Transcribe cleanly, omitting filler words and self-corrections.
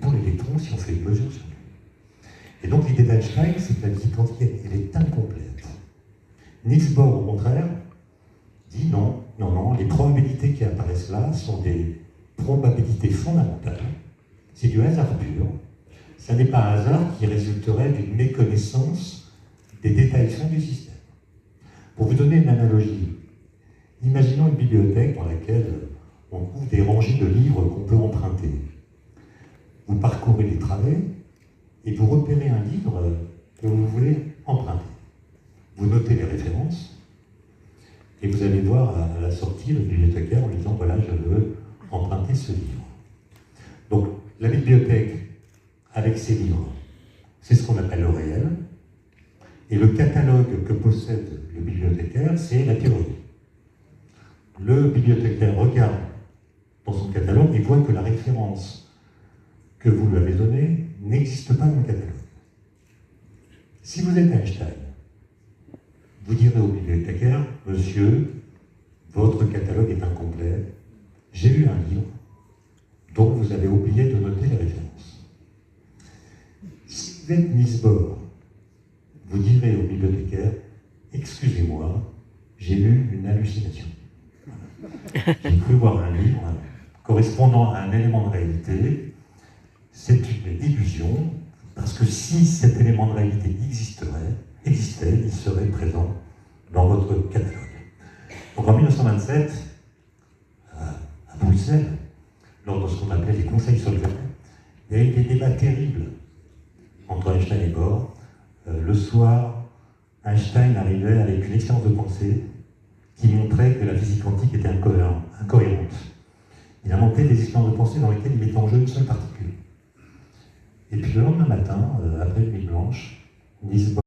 pour l'électron si on fait une mesure sur lui. Et donc l'idée d'Einstein, c'est que la physique quantique, elle est incomplète. Niels Bohr, au contraire, dit non, les probabilités qui apparaissent là sont des probabilités fondamentales. C'est du hasard pur. Ça n'est pas un hasard qui résulterait d'une méconnaissance des détails fins du système. Pour vous donner une analogie, imaginons une bibliothèque dans laquelle on trouve des rangées de livres qu'on peut emprunter. Vous parcourez les travées et vous repérez un livre que vous voulez emprunter. Vous notez les références et vous allez voir à la sortie le bibliothécaire en lui disant « voilà, je veux emprunter ce livre ». Donc la bibliothèque, avec ses livres, c'est ce qu'on appelle le réel. Et le catalogue que possède le bibliothécaire, c'est la théorie. Le bibliothécaire regarde dans son catalogue et voit que la référence que vous lui avez donnée n'existe pas dans le catalogue. Si vous êtes Einstein, vous direz au bibliothécaire « Monsieur, votre catalogue est incomplet, j'ai lu un livre, donc vous avez oublié de noter les références. » Si vous êtes Niels Bohr, vous direz au bibliothécaire « Excusez-moi, j'ai lu une hallucination. J'ai cru voir un livre correspondant à un élément de réalité. C'est une illusion, parce que si cet élément de réalité existait, il serait présent dans votre catalogue. » Donc en 1927, à Bruxelles, lors de ce qu'on appelait les conseils Solvay, il y a eu des débats terribles entre Einstein et Bohr. Le soir, Einstein arrivait avec une expérience de pensée qui montrait que la physique quantique était incohérente. Il inventait des expériences de pensée dans lesquelles il mettait en jeu une seule particule. Et puis le lendemain matin, après une nuit blanche, Niels Bohr